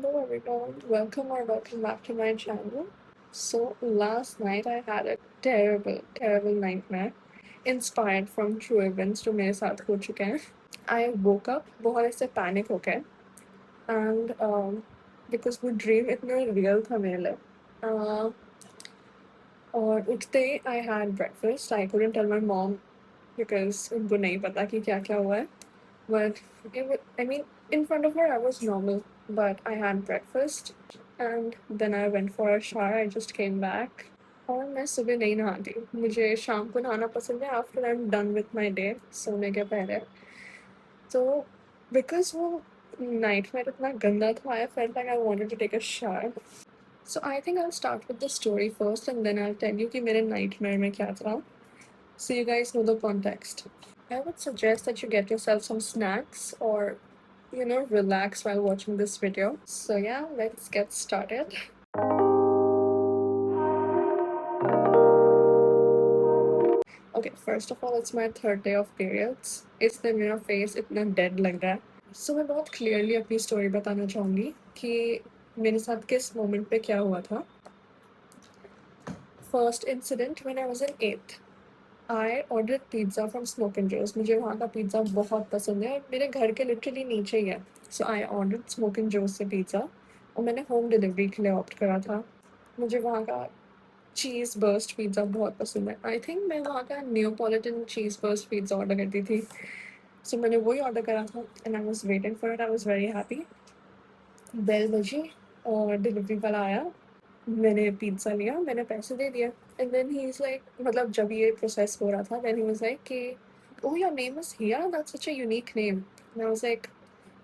Hello everyone, welcome back to my channel. So last night I had a terrible nightmare inspired from true events जो मेरे साथ हो चुके हैं. I woke up बहुत ऐसे panic हो गए and because वो dream इतना real था मेरे लिए. Uh, और उठते ही I had breakfast. I couldn't tell my mom because उनको नहीं पता कि क्या क्या हुआ है. But in front of her, I was normal. But I had breakfast and then I went for a shower. I just came back. और मैं सुबह नहीं नहाती. मुझे शाम को नहाना पसंद है after I'm done with my day, सोने के पहले. तो because वो nightmare इतना गंदा था, I felt like I wanted to take a shower. So I think I'll start with the story first and then I'll tell you कि मेरे nightmare में क्या था. So you guys know the context. I would suggest that you get yourself some snacks or relax while watching this video. So yeah, let's get started. Okay, first of all, it's my third day of periods. इस दिन मेरा face इतना dead लग रहा है. So मैं बहुत clearly अपनी story बताना चाहूँगी कि मेरे साथ किस moment पे क्या हुआ था. First incident when I was in 8th. I ordered pizza from Smoke and Joe's. मुझे वहाँ का पिज़्ज़ा बहुत पसंद है और मेरे घर के लिटरली नीचे ही है. So I ordered Smoke and Joe's से पिज़्ज़ा और मैंने होम डिलीवरी के लिए ऑप्ट करा था. मुझे वहाँ का चीज़ बर्स्ट पिज़्ज़ा बहुत पसंद है. आई थिंक मैं वहाँ का Neapolitan cheese burst pizza order करती थी. सो मैंने वही ऑर्डर करा था and I was waiting for it. I was very happy. Bell बजी और डिलीवरी वाला आया. मैंने पिज़्ज़ा लिया, मैंने पैसे दे दिए and then he is like, मतलब जब ये प्रोसेस हो रहा था देन ही वाज़ लाइक कि oh your name is Hiya, that's such a unique name. I was like,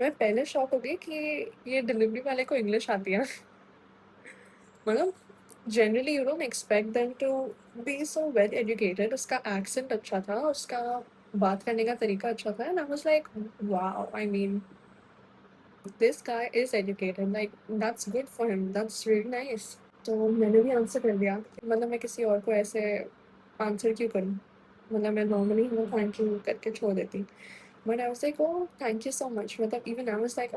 मैं पहले शॉक हो गई कि ये डिलीवरी वाले को इंग्लिश आती है. मतलब generally you don't expect them to be so well educated. उसका एक्सेंट अच्छा था, उसका बात करने का तरीका अच्छा था and I was like wow, I mean this guy is educated, like that's good for him, that's really nice. तो मैंने भी आंसर कर दिया. मतलब मैं किसी और को ऐसे आंसर क्यों करूँ. मतलब मैं नॉर्मली वो थैंक यू करके छोड़ देती. But I was like oh thank you so much. मतलब even I was like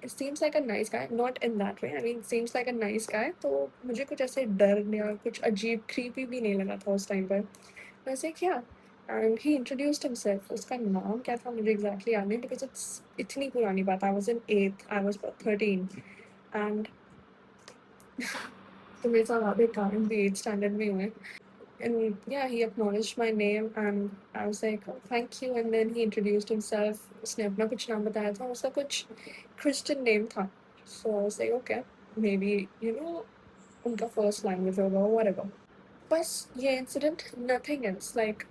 it seems like a nice guy, not in that way, I mean seems like a nice guy. तो मुझे कुछ ऐसे डर या कुछ अजीब क्रीपी भी नहीं लगा था उस टाइम पर. वैसे क्या. And he introduced himself. उसका नाम क्या था मुझे एग्जैक्टली याद नहीं बिकॉज इट्स इतनी पुरानी बात. I was in 8th, I was 13 and तो मेरे साथ आधे कारण भी 8th स्टैंडर्ड में हुए. And yeah, he acknowledged my name and I was like, oh, thank you. And then he introduced himself. उसने अपना कुछ नाम बताया था. उसका कुछ Christian name था. So I was like, okay, maybe, उनका first language होगा or whatever. बस ये incident, nothing else. Like,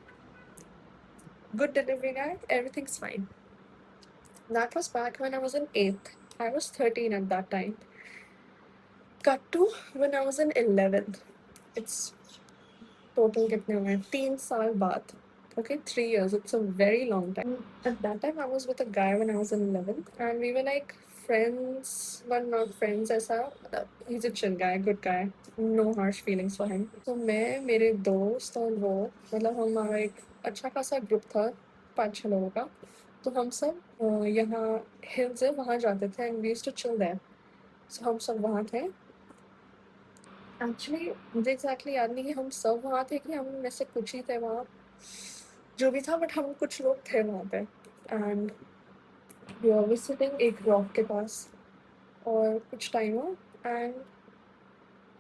good delivery guy, everything's fine. That was back when I was in 8th. I was 13 at that time. Cut to when I was in 11th. It's total कितने हुए 3 साल बाद. Okay, 3 years. It's a very long time. At that time, I was with a guy when I was in 11th, and we were like friends, but not friends. ऐसा he's a chill guy, good guy, no harsh feelings for him. तो मैं मेरे दोस्त और वो, मतलब हमारा एक अच्छा खासा ग्रुप था 5-6 लोगों का. तो हम सब यहाँ हिल्स है वहाँ जाते थे and we used to chill there. So हम सब वहाँ थे. एक्चुअली मुझे एग्जैक्टली याद नहीं कि हम सब वहाँ थे कि हम में से कुछ ही थे वहाँ. जो भी था बट हम कुछ लोग थे वहाँ पे एंड वी वर विजिटिंग एक रॉक के पास. और कुछ टाइम हुआ एंड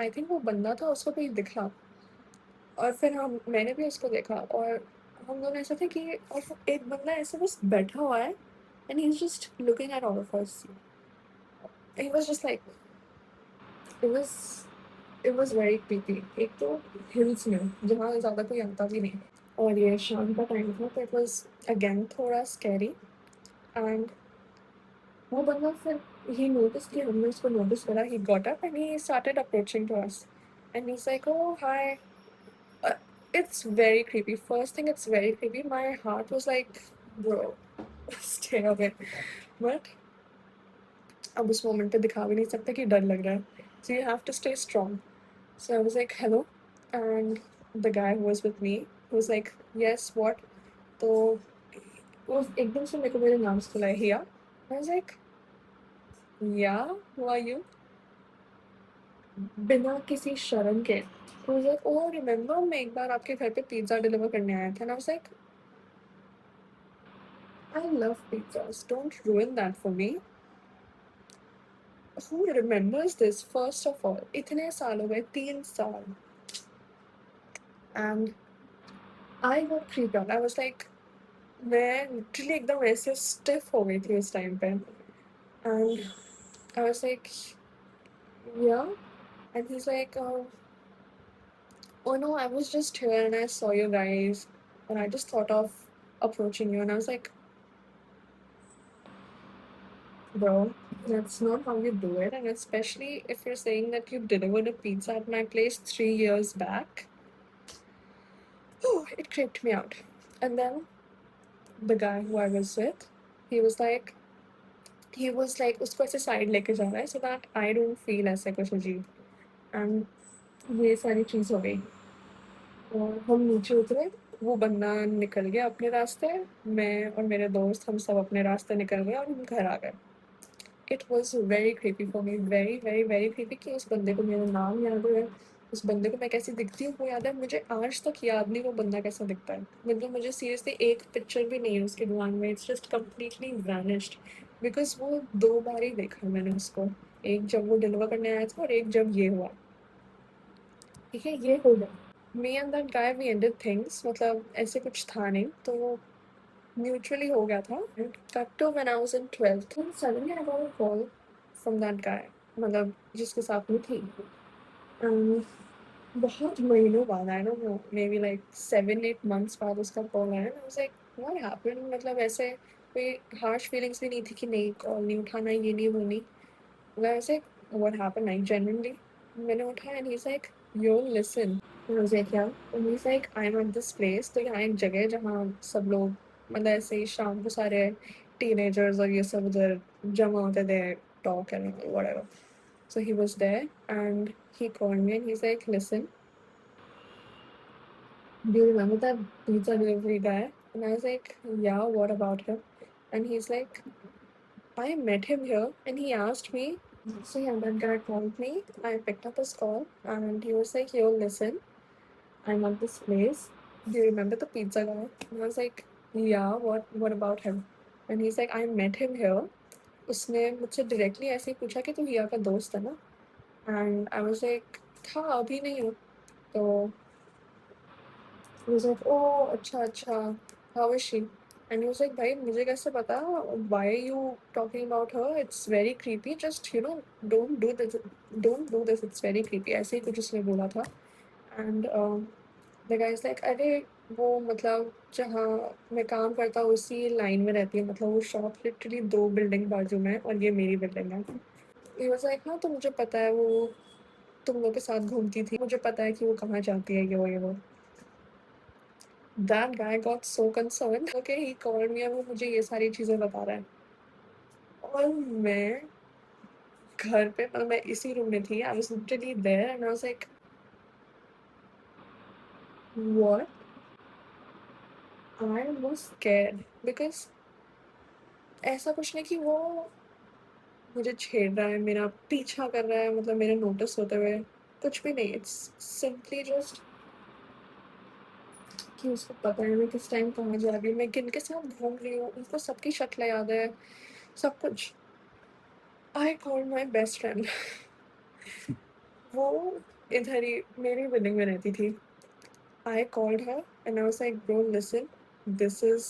आई थिंक वो बंदा था, उसको कोई दिखा और फिर हम मैंने भी उसको देखा और हम दोनों ऐसे थे कि और एक बंदा ऐसे बस बैठा हुआ है and he is just looking at all of us. He was just like it was very creepy. एक तो हिल्स में जहाँ ज़्यादा कोई आता भी नहीं और ये शाम का टाइम था तो इट वाज अगेन थोड़ा स्कैरी. एंड वो बंदा फिर he noticed कि हमने उसको नोटिस करा. He got up and he started approaching to us and he's like, oh hi. uh, it's very creepy. First thing, it's very creepy. My heart was like, bro, stay away. But अब उस moment पे दिखा भी नहीं सकते कि डर लग रहा है. So you have to stay strong. So I was like, hello. And the guy who was with me was like, yes, what? तो वो एकदम से मेरे को मेरे नाम से बुलाया हिया. I was like, या हु आर यू? बिना किसी शर्म के। ही वाज़ लाइक, ओह रिमेंबर मैं एक बार आपके घर पे पिज़्ज़ा डिलीवर करने आया था, and I was like, I love pizzas, don't ruin that for me. Who remembers this first of all? इतने साल हो गए, 3 साल, and I got creeped out. I was like, मैं लिटरली एकदम ऐसे स्टिफ हो गई थी उस टाइम पे, एंड आई वाज़ लाइक, या, and he is like, oh no, I was just here and I saw you guys and I just thought of approaching you, and I was like, bro, that's not how you do it. And especially if you're saying that you delivered a pizza at my place 3 years back. Oh, it creeped me out. And then the guy who I was with, he was like, उसको ऐसे side लेके जा रहा है so that I don't feel ऐसे कुछ अजीब, and ये सारी चीज़ हो गई। और हम नीचे उतरे, वो बंदा निकल गया अपने रास्ते, मैं और मेरे दोस्त हम सब अपने रास्ते निकल गए और हम घर आ गए। It was very creepy for me, very, very, very creepy कि उस बंदे को मेरा नाम याद है, उस बंदे को मैं कैसी दिखती हूँ वो याद है। मुझे आज तक याद नहीं वो बंदा कैसा दिखता है। मतलब मुझे सीरियसली एक पिक्चर भी नहीं है उसके दिमाग में, it's just completely vanished, because वो 2 बार ही देखा मैंने उसको। एक जब वो डिलीवर करने आया था और एक जब ये हुआ। ठीक है, ये हो गया। Me and that guy we ended things, मतलब ऐसे कुछ था नहीं, तो म्यूचुअली हो गया था। And cut to when I was in 12th, then suddenly I got a call from that guy, मतलब जिसके साथ मैं थी। एंड बहुत महीनों बाद, I don't know, maybe like 7-8 months बाद उसका कॉल आया, and I was like, what happened? मतलब ऐसे कोई हार्श फीलिंग्स भी नहीं थी कि नहीं कॉल नहीं उठाना, ये नहीं, वो नहीं। मतलब ऐसे व्हाट हैपेंड, लाइक जेन्युइनली मैंने उठाया and he is like, yo listen. मुझे क्या, means like I am at this place, तो यहाँ एक जगह है जहाँ सब लोग, मतलब ऐसे ही शाम को सारे टीनेजर्स और ये सब उधर जमा होते थे, talk and whatever. So he was there and he called me and he's like, listen, do you remember that pizza delivery guy? And I was like, yeah, what about him? And he's like, I met him here and he asked me. So yeah, that guy called me. I picked up his call and he was like, yo, listen, I'm at this place. Do you remember the pizza guy? And I was like, yeah, what about him? And he's like, I met him here. उसने मुझसे directly ऐसे ही पूछा कि तू हिया का दोस्त है ना? एंड आई वाज़ लाइक, था, अभी नहीं हूँ। तो ही वाज़ लाइक, ओह! अच्छा, अच्छा, how is she? And he was like, भाई मुझे कैसे पता? Why are you talking about her? It's very creepy, just don't do this, don't do this, it's very creepy, ऐसे ही कुछ उसने बोला था। And the guy is like, अरे वो मतलब जहाँ मैं काम करता हूँ उसी लाइन में रहती है, मतलब वो शॉप लिटरली 2 बिल्डिंग बाजू में है और ये मेरी बिल्डिंग है। ही वाज़ लाइक, हाँ, तो मुझे पता है वो तुम लोग के साथ घूमती थी, मुझे पता है कि वो कहाँ जाती है, ये वो। That guy got so concerned, okay, he called me, वो मुझे ये सारी चीज़ें बता रहा है। और मैं घर पे, मतलब मैं इसी रूम में थी, I was literally there and I was like, what? I was scared because ऐसा कुछ नहीं कि वो मुझे छेड़ रहा है, मेरा पीछा कर रहा है, मतलब मेरे नोटिस होते हुए, कुछ भी नहीं। इट्स सिंपली जस्ट कि उसको पता है मैं किस टाइम कहाँ जा रही हूँ, मैं किनके साथ घूम रही हूँ, उनको सबकी शक्लें याद है, सब कुछ। I called my best friend. वो इधर ही मेरी बिल्डिंग में रहती थी। I called her and I was like, bro listen, this is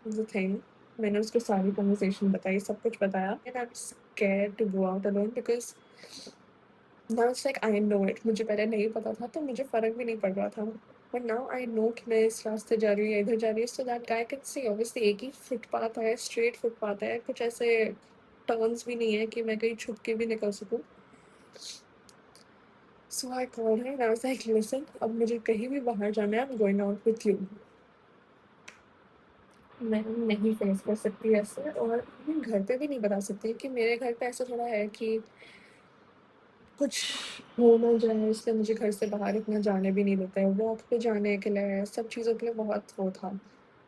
the thing. मैंने उसको सारी कन्वर्सेशन बताई, सब कुछ बताया, and I am scared to go out alone because now it's like I know it. मुझे पहले नहीं पता था तो मुझे फ़र्क भी नहीं पड़ रहा था। बट नाउ आई नो कि मैं इस रास्ते जा रही हूँ या इधर जा रही हूँ, so that guy can see, obviously एक ही फुटपाथ है, स्ट्रेट फुटपाथ है, कुछ ऐसे टर्न्स भी नहीं है कि मैं कहीं छुप के भी निकल सकूँ। So I called her and I was like, listen, अब मुझे कहीं भी बाहर जाना है, I am going out with you. मैं नहीं फेस कर सकती ऐसे, और मैं घर पे भी नहीं बता सकती कि मेरे घर पे ऐसा थोड़ा है कि कुछ हो ना जाए, इसलिए मुझे घर से बाहर इतना जाने भी नहीं देते हैं। वॉक पे जाने के लिए, सब चीज़ों के लिए बहुत वो था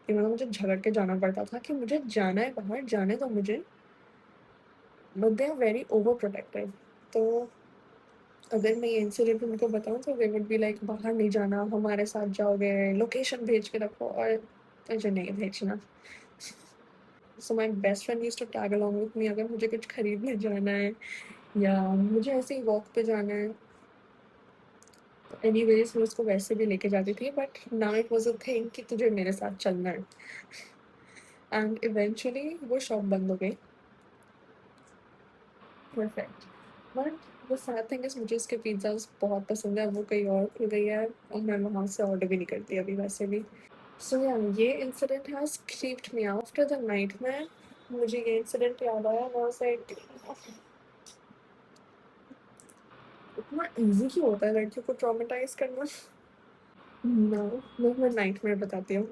कि मतलब मुझे झगड़ के जाना पड़ता था कि मुझे जाना है बाहर, जाने दो मुझे। But they are very over protective. तो अगर मैं ये इंसिडेंट उनको बताऊँ तो दे वुड बी लाइक बाहर नहीं जाना, हमारे साथ जाओगे, लोकेशन भेज के रखो और मुझे नहीं भेजना। So my best friend used to tag along with me अगर मुझे कुछ खरीदने जाना है या मुझे ऐसे ही वॉक पे जाना है। तो एनीवेज़ मैं उसको वैसे भी लेके जाती थी but now it was a thing कि तुझे मेरे साथ चलना है एंड इवेंचुअली वो शॉप बंद हो गई। Perfect. But the sad thing is मुझे उसके पिज़्ज़ाज़ बहुत पसंद है, अब वो कहीं और खुल गई है और मैं वहाँ से ऑर्डर भी नहीं करती अभी वैसे भी। सो या ये incident has creeped me out after the nightmare. मुझे ये इंसिडेंट याद आया, मैं वाज़ लाइक इतना ईज़ी क्यों होता है लड़कियों को ट्रॉमेटाइज़ करना? नो, मैं नाइटमेयर बताती हूँ।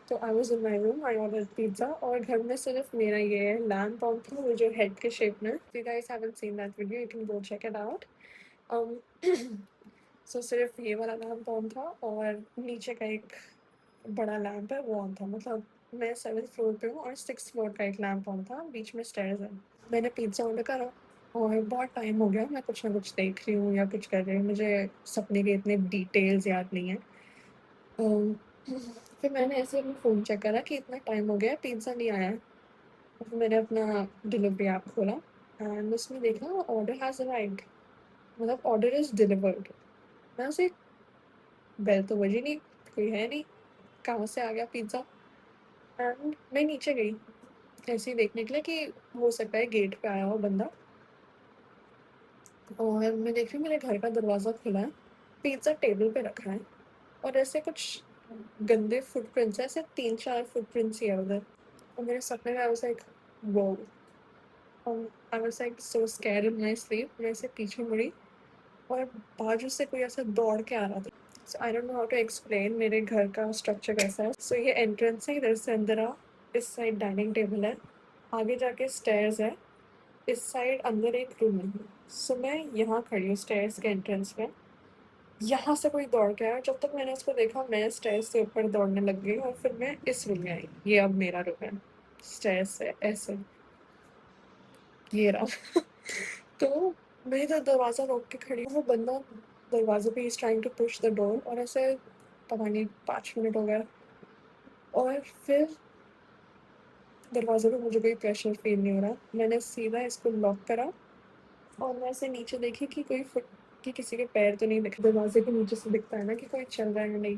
तो आई was in my room, I ordered pizza और घर में सिर्फ़ मेरा ये लैम्प ऑन था, वो जो हेड के शेप में। If you guys haven't seen that video you can go check it out. Um, so सिर्फ़ ये वाला लैम्प ऑन था और नीचे का एक बड़ा लैम्प है वो ऑन था। मतलब मैं 7th फ्लोर पे हूँ और 6th फ्लोर का एक लैम्प ऑन था, बीच में स्टेयर्स हैं। मैंने पिज़्ज़ा ऑर्डर करा और बहुत टाइम हो गया, मैं कुछ ना कुछ देख रही हूँ या कुछ कर रही हूँ, मुझे सपने के इतने डिटेल्स याद नहीं हैं। अम, फिर मैंने ऐसे ही अपना फ़ोन चेक करा कि इतना टाइम हो गया है, पिज़्ज़ा नहीं आया है। और फिर मैंने अपना डिलीवरी ऐप खोला एंड उसमें देखा ऑर्डर हैज़ अराइव्ड, मतलब ऑर्डर इज़ डिलिवर्ड। मैं ऐसे बेल तो बजी नहीं, कोई है नहीं, कहाँ से आ गया पिज़्ज़ा? एंड मैं नीचे गई ऐसे ही देखने के लिए कि हो सकता है गेट पे आया हो बंदा और मैं देख रही हूँ मेरे घर का दरवाज़ा खुला है, पिज़्ज़ा टेबल पे रखा है और ऐसे कुछ गंदे फुटप्रिंट्स हैं, ऐसे 3-4 फुटप्रिंट्स ही है उधर और मेरे सपने में आई was like wow! I was like so scared in my sleep. मैं ऐसे पीछे मुड़ी और बाजू से कोई ऐसा दौड़ के आ रहा था। So I don't know how to explain मेरे घर का स्ट्रक्चर कैसा है। सो ये एंट्रेंस है, इधर से अंदर आओ, इस साइड डाइनिंग टेबल है, आगे जाके स्टेयर्स है, इस साइड अंदर एक रूम है। सो मैं यहाँ खड़ी हूँ स्टेयर्स के एंट्रेंस पे, यहाँ से कोई दौड़ के आया, जब तक मैंने उसको देखा मैं स्टेयर्स से ऊपर दौड़ने लग गई और फिर मैं इस रूम में आई, ये अब मेरा रूम है। स्टेयर्स से ऐसे, ये रहा। तो मैं इधर दरवाज़ा रोक के खड़ी हूँ, वो बंदा दरवाज़े पे ही is trying to push the door और ऐसे पता नहीं 5 मिनट हो गए और फिर दरवाज़े पे मुझे कोई प्रेशर फ़ील नहीं हो रहा। मैंने सीधा इसको लॉक करा और मैं ऐसे नीचे देखी कि कोई फुट कि किसी के पैर तो नहीं दिख, दरवाज़े के नीचे से दिखता है ना कि कोई चल रहा है या नहीं।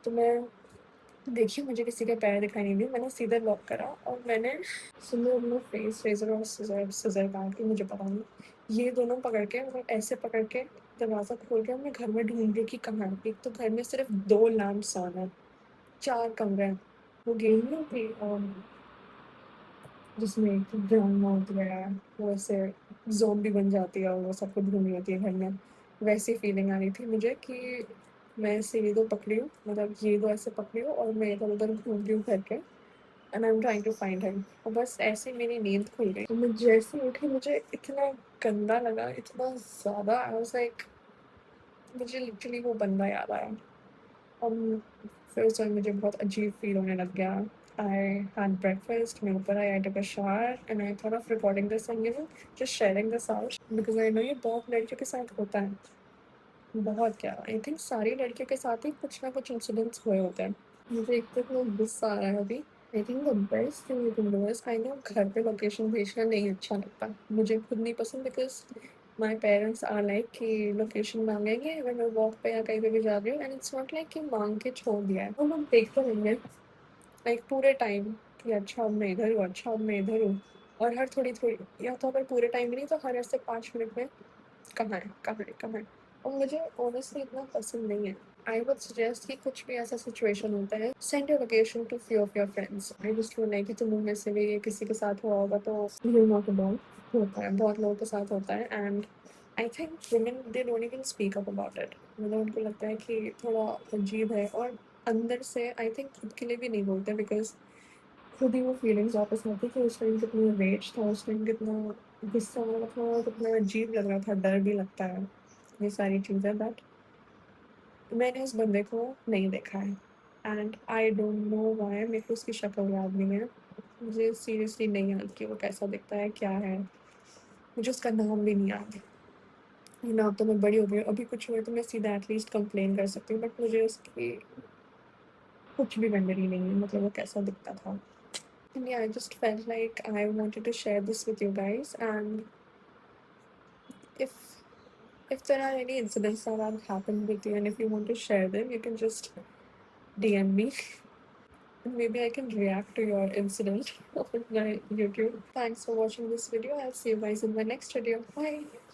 तो मैं देखी, मुझे किसी के पैर दिखाई नहीं दिए, मैंने सीधा लॉक करा और मैंने सुनो अपना फेस रेज़र और सीज़र सीज़र काट के, मुझे पता नहीं, ये दोनों पकड़ के मतलब ऐसे पकड़ के दरवाज़ा खोल के मैं घर में ढूँढ रही हूँ कि कहाँ है। एक तो घर में सिर्फ़ 2 लैंप्स ऑन हैं, 4 कमरे हैं। वो गेम नहीं होती जिसमें एक ब्राउन माउथ गया, वो ऐसे ज़ॉम्बी बन जाती है और वो सबको ढूँढ रही होती है घर में। वैसी फीलिंग आ रही थी मुझे कि मैं सीढ़ी तो पकड़ी हूँ, मतलब ये 2 ऐसे पकड़ी हूँ और मैं इधर-उधर घूम रही हूँ करके and I am trying to find him और बस ऐसे ही मेरी नींद खुल गई। तो मैं जैसे ही उठी मुझे इतना गंदा लगा, इतना ज़्यादा, आई वाज़ लाइक मुझे लिटरली वो बंदा याद आया। um, फिर उस टाइम मुझे बहुत अजीब फ़ील होने लग गया। आई हैड ब्रेकफ़ास्ट, मैं ऊपर आई टूक a shower and I thought of recording this and just sharing this out because I know ये बहुत लड़कियों के साथ होता है। बहुत क्या, आई थिंक सारी लड़कियों के साथ ही कुछ ना कुछ इंसिडेंट्स हुए होते हैं। मुझे एक तो इतना गुस्सा आ रहा है अभी। I think the best thing you can do is, I know घर पे लोकेशन भेजना नहीं अच्छा लगता। मुझे खुद नहीं पसंद because my parents are like कि लोकेशन माँगेंगे अगर मैं वॉक पे या कहीं पे भी जा रही हूँ एंड इट्स नॉट लाइक कि माँग के छोड़ दिया है। वो लोग देखते रहेंगे लाइक पूरे टाइम कि अच्छा अब मैं इधर हूँ, अच्छा अब मैं इधर हूँ और हर थोड़ी-थोड़ी, या तो अगर पूरे टाइम भी नहीं तो हर ऐसे 5 मिनट में कहाँ है, कहाँ है, कहाँ है? और मुझे ऑनेस्टली इतना पसंद नहीं है। आई वुड सजेस्ट कि कुछ भी ऐसा सिचुएशन होता है, send your location to few of your friends. I just feel like कि तुम उनमें से भी किसी के साथ हुआ होगा तो यू नॉट अलोन। होता है, बहुत लोगों के साथ होता है and I think women they don't even speak up about it. मतलब उनको लगता है कि थोड़ा अजीब है और अंदर से आई थिंक खुद के लिए भी नहीं बोलते बिकॉज़ खुद ही वो फीलिंग्स वापस आती है कि उस टाइम कितना रेज था, उस टाइम कितना गुस्सा आ रहा था, कितना अजीब लग रहा था, डर भी लगता है, ये सारी चीज़ें। बट मैंने उस बंदे को नहीं देखा है and I don't know why, मेरे को उसकी शक्ल याद नहीं है। मुझे सीरियसली नहीं याद कि वो कैसा दिखता है, क्या है। मुझे उसका नाम भी नहीं याद है ना। अब तो मैं बड़ी हो गई हूँ, अभी कुछ हुआ तो मैं सीधा एटलीस्ट कंप्लेन कर सकती हूँ, बट मुझे उसकी कुछ भी मेमोरी नहीं है, मतलब वो कैसा दिखता था। And yeah, I just felt like I wanted to share this with you guys. And if if there are any incidents that have happened with you, and if you want to share them, you can just DM me. And maybe I can react to your incident on my YouTube. Thanks for watching this video. I'll see you guys in my next video. Bye.